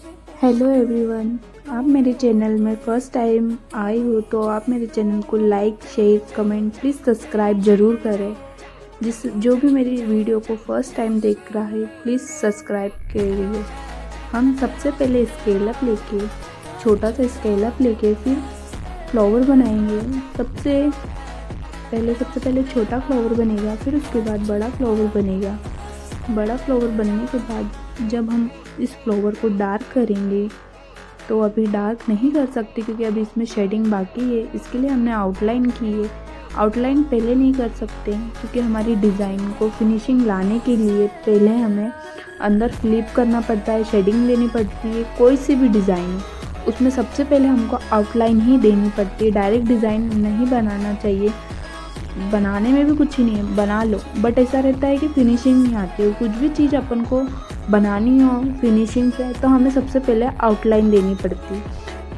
Hello everyone, आप मेरे channel में फ़र्स्ट टाइम आए हो तो आप मेरे चैनल को like share comment please subscribe ज़रूर करें। जो भी मेरी वीडियो को फर्स्ट टाइम देख रहा है प्लीज़ सब्सक्राइब करिए। हम सबसे पहले छोटा सा स्केलअप लेके फिर फ्लावर बनाएंगे। सबसे पहले छोटा फ्लावर बनेगा, फिर उसके बाद बड़ा फ्लावर बनेगा। बड़ा फ्लावर बनने के बाद जब हम इस फ्लावर को डार्क करेंगे, तो अभी डार्क नहीं कर सकते क्योंकि अभी इसमें शेडिंग बाकी है, इसके लिए हमने आउटलाइन की है। आउटलाइन पहले नहीं कर सकते क्योंकि हमारी डिज़ाइन को फिनिशिंग लाने के लिए पहले हमें अंदर फ्लिप करना पड़ता है, शेडिंग लेनी पड़ती है। कोई सी भी डिज़ाइन उसमें सबसे पहले हमको आउटलाइन ही देनी पड़ती है। डायरेक्ट डिज़ाइन नहीं बनाना चाहिए। बनाने में भी कुछ ही नहीं है, बना लो, बट ऐसा रहता है कि फिनिशिंग नहीं आती है। कुछ भी चीज़ अपन को बनानी हो फिनिशिंग से तो हमें सबसे पहले आउटलाइन देनी पड़ती है।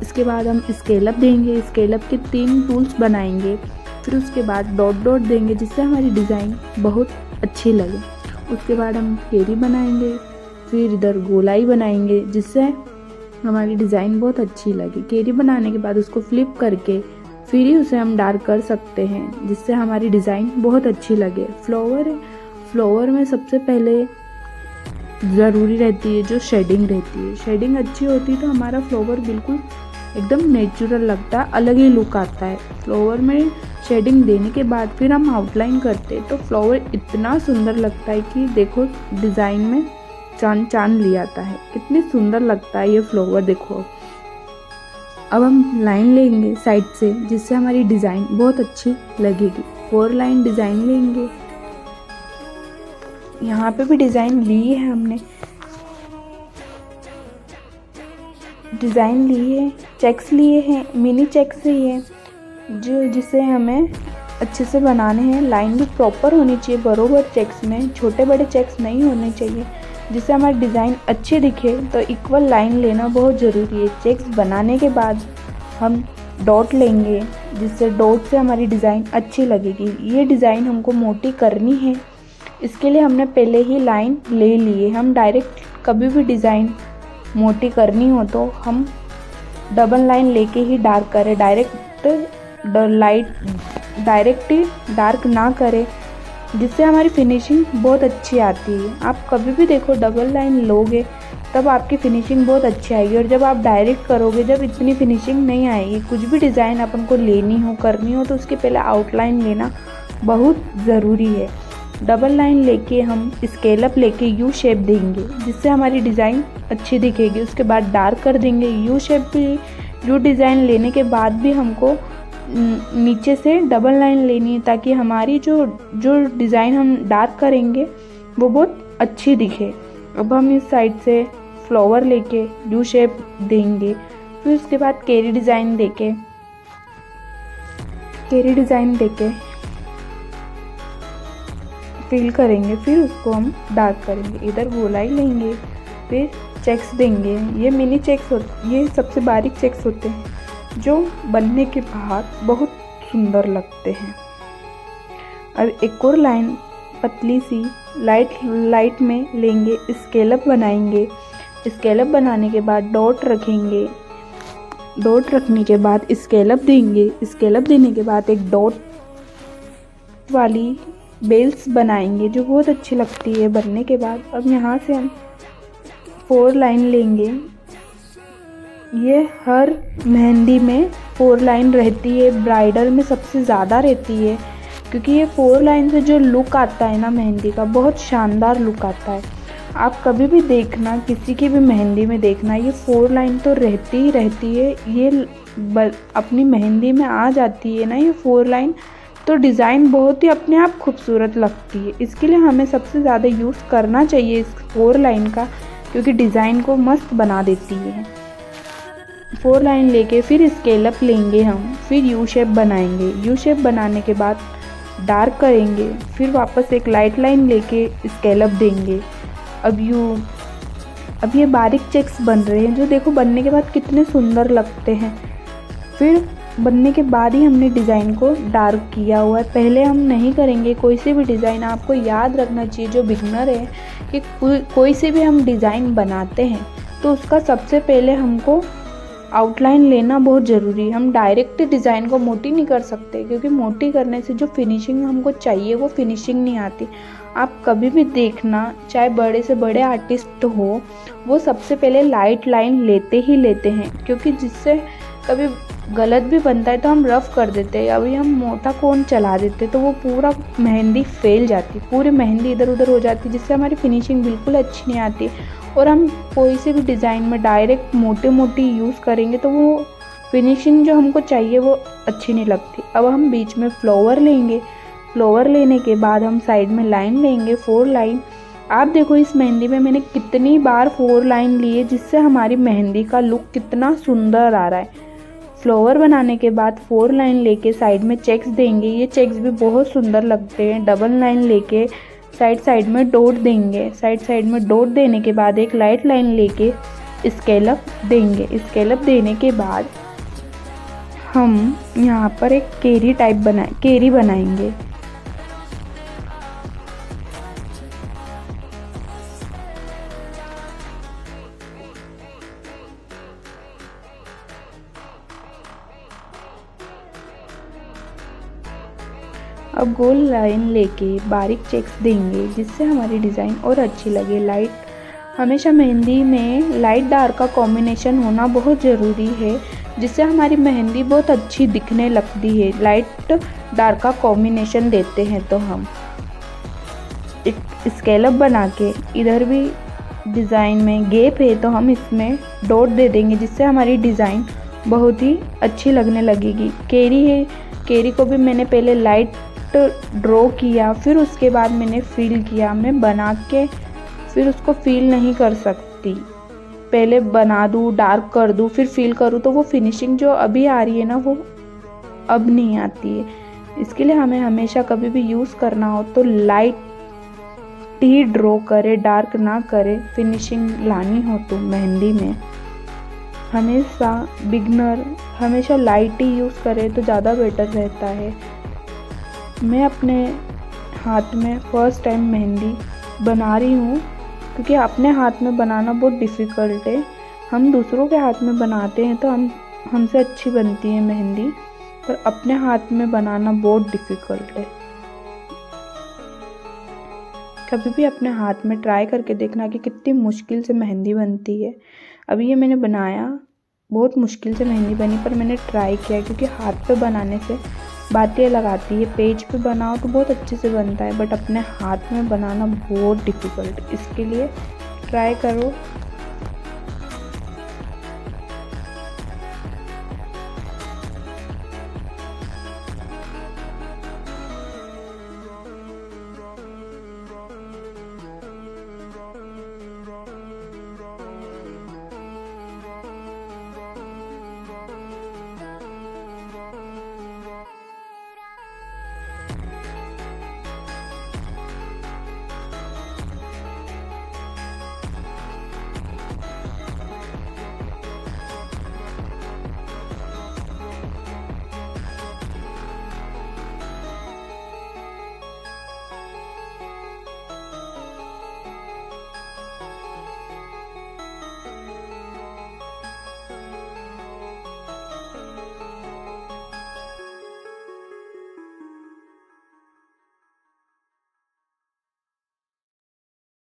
इसके बाद हम स्केलअप देंगे, स्केलअप के 3 टूल्स बनाएंगे। फिर उसके बाद डॉट डॉट देंगे जिससे हमारी डिज़ाइन बहुत अच्छी लगे। उसके बाद हम केरी बनाएंगे, फिर इधर गोलाई बनाएंगे जिससे हमारी डिज़ाइन बहुत अच्छी लगे। केरी बनाने के बाद उसको फ्लिप करके फिर ही उसे हम डार्क कर सकते हैं जिससे हमारी डिज़ाइन बहुत अच्छी लगे। फ्लावर में सबसे पहले ज़रूरी रहती है जो शेडिंग रहती है। शेडिंग अच्छी होती है तो हमारा फ्लावर बिल्कुल एकदम नेचुरल लगता है, अलग ही लुक आता है। फ्लावर में शेडिंग देने के बाद फिर हम आउटलाइन करते हैं तो फ्लावर इतना सुंदर लगता है कि देखो डिज़ाइन में चांद चांद ले आता है। कितनी सुंदर लगता है ये फ्लावर, देखो। अब हम लाइन लेंगे साइड से जिससे हमारी डिज़ाइन बहुत अच्छी लगेगी। 4 लाइन डिज़ाइन लेंगे। यहाँ पे भी डिज़ाइन ली है हमने, डिज़ाइन ली है, चेक्स लिए हैं, मिनी चेक्स लिए जिसे हमें अच्छे से बनाने हैं। लाइन भी प्रॉपर होनी चाहिए बरोबर चेक्स में, छोटे बड़े चेक्स नहीं होने चाहिए, जिससे हमारी डिज़ाइन अच्छी दिखे। तो इक्वल लाइन लेना बहुत ज़रूरी है। चेक्स बनाने के बाद हम डॉट लेंगे जिससे डॉट से हमारी डिज़ाइन अच्छी लगेगी। ये डिज़ाइन हमको मोटी करनी है, इसके लिए हमने पहले ही लाइन ले ली है। हम डायरेक्ट कभी भी डिज़ाइन मोटी करनी हो तो हम डबल लाइन लेके ही डार्क करें। डायरेक्ट ही डार्क ना करें जिससे हमारी फिनिशिंग बहुत अच्छी आती है। आप कभी भी देखो डबल लाइन लोगे तब आपकी फिनिशिंग बहुत अच्छी आएगी, और जब आप डायरेक्ट करोगे जब इतनी फिनिशिंग नहीं आएगी। कुछ भी डिज़ाइन अपन को लेनी हो करनी हो तो उसके पहले आउटलाइन लेना बहुत ज़रूरी है। डबल लाइन लेके हम स्केलअप लेके यू शेप देंगे जिससे हमारी डिज़ाइन अच्छी दिखेगी। उसके बाद डार्क कर देंगे यू शेप भी। यू डिज़ाइन लेने के बाद भी हमको नीचे से डबल लाइन लेनी है ताकि हमारी जो डिज़ाइन हम डार्क करेंगे वो बहुत अच्छी दिखे। अब हम इस साइड से फ्लावर लेके यू शेप देंगे। फिर उसके बाद केरी डिज़ाइन देके फिल करेंगे, फिर उसको हम डार्क करेंगे। इधर गोलाई लेंगे, फिर चेक्स देंगे। ये मिनी चेक्स ये सबसे बारीक चेक्स होते हैं जो बनने के बाद बहुत सुंदर लगते हैं। अब एक और लाइन पतली सी लाइट में लेंगे, स्केलअप बनाएंगे। स्केलअप बनाने के बाद डॉट रखेंगे। डॉट रखने के बाद स्केलअप देंगे। स्केलअप देने के बाद एक डॉट वाली बेल्स बनाएंगे जो बहुत अच्छी लगती है बनने के बाद। अब यहाँ से हम 4 लाइन लेंगे। ये हर मेहंदी में 4 लाइन रहती है, ब्राइडल में सबसे ज़्यादा रहती है क्योंकि ये 4 लाइन से जो लुक आता है ना मेहंदी का, बहुत शानदार लुक आता है। आप कभी भी देखना, किसी की भी मेहंदी में देखना, ये 4 लाइन तो रहती ही रहती है। ये अपनी मेहंदी में आ जाती है ना ये 4 लाइन, तो डिज़ाइन बहुत ही अपने आप खूबसूरत लगती है। इसके लिए हमें सबसे ज़्यादा यूज़ करना चाहिए इस 4 लाइन का, क्योंकि डिज़ाइन को मस्त बना देती है। 4 लाइन लेके फिर स्केलअप लेंगे हम, फिर यू शेप बनाएंगे। यू शेप बनाने के बाद डार्क करेंगे, फिर वापस एक लाइट लाइन लेके स्केलअप देंगे। अब ये बारीक चेक्स बन रहे हैं जो देखो बनने के बाद कितने सुंदर लगते हैं। फिर बनने के बाद ही हमने डिज़ाइन को डार्क किया हुआ है, पहले हम नहीं करेंगे कोई सी भी डिज़ाइन। आपको याद रखना चाहिए जो बिगनर है कि कोई सी भी हम डिज़ाइन बनाते हैं तो उसका सबसे पहले हमको आउटलाइन लेना बहुत ज़रूरी है। हम डायरेक्ट डिज़ाइन को मोटी नहीं कर सकते, क्योंकि मोटी करने से जो फिनिशिंग हमको चाहिए वो फिनिशिंग नहीं आती। आप कभी भी देखना, चाहे बड़े से बड़े आर्टिस्ट हो, वो सबसे पहले लाइट लाइन लेते ही लेते हैं, क्योंकि जिससे कभी गलत भी बनता है तो हम रफ़ कर देते हैं, अभी हम मोटा कोन चला देते तो वो पूरा मेहंदी फैल जाती, पूरी मेहंदी इधर उधर हो जाती, जिससे हमारी फिनिशिंग बिल्कुल अच्छी नहीं आती। और हम कोई से भी डिज़ाइन में डायरेक्ट मोटी मोटी यूज़ करेंगे तो वो फिनिशिंग जो हमको चाहिए वो अच्छी नहीं लगती। अब हम बीच में फ्लावर लेंगे, फ्लावर लेने के बाद हम साइड में लाइन लेंगे, 4 लाइन। आप देखो इस मेहंदी में मैंने कितनी बार 4 लाइन ली है, जिससे हमारी मेहंदी का लुक कितना सुंदर आ रहा है। फ्लावर बनाने के बाद 4 लाइन लेके साइड में चेक्स देंगे, ये चेक्स भी बहुत सुंदर लगते हैं। डबल लाइन लेके साइड में डॉट देंगे, साइड में डॉट देने के बाद एक लाइट लाइन लेके स्केलअप देंगे। स्केलअप देने के बाद हम यहाँ पर एक केरी बनाएंगे। अब गोल लाइन लेके बारीक चेक्स देंगे, जिससे हमारी डिज़ाइन और अच्छी लगे। हमेशा मेहंदी में लाइट डार्क का कॉम्बिनेशन होना बहुत ज़रूरी है, जिससे हमारी मेहंदी बहुत अच्छी दिखने लगती है। लाइट डार्क का कॉम्बिनेशन देते हैं तो हम एक स्केलअप बना के, इधर भी डिज़ाइन में गैप है तो हम इसमें डॉट दे देंगे, जिससे हमारी डिज़ाइन बहुत ही अच्छी लगने लगेगी। केरी है, केरी को भी मैंने पहले लाइट ड्रॉ किया, फिर उसके बाद मैंने फील किया। मैं बना के फिर उसको फील नहीं कर सकती, पहले बना दूँ, डार्क कर दूँ, फिर फील करूँ, तो वो फिनिशिंग जो अभी आ रही है ना वो अब नहीं आती है। इसके लिए हमें हमेशा कभी भी यूज़ करना हो तो लाइट ही ड्रॉ करे, डार्क ना करे। फिनिशिंग लानी हो तो मेहंदी में हमेशा बिगनर हमेशा लाइट ही यूज़ करे तो ज़्यादा बेटर रहता है। मैं अपने हाथ में फ़र्स्ट टाइम मेहंदी बना रही हूँ, क्योंकि अपने हाथ में बनाना बहुत डिफ़िकल्ट है। हम दूसरों के हाथ में बनाते हैं तो हमसे अच्छी बनती है मेहंदी, पर अपने हाथ में बनाना बहुत डिफ़िकल्ट है। कभी भी अपने हाथ में ट्राई करके देखना कि कितनी मुश्किल से मेहंदी बनती है। अभी ये मैंने बनाया, बहुत मुश्किल से मेहंदी बनी, पर मैंने ट्राई किया, क्योंकि हाथ पे बनाने से बातें लगाती है। पेज पे बनाओ तो बहुत अच्छे से बनता है, बट अपने हाथ में बनाना बहुत डिफ़िकल्ट। इसके लिए ट्राई करो।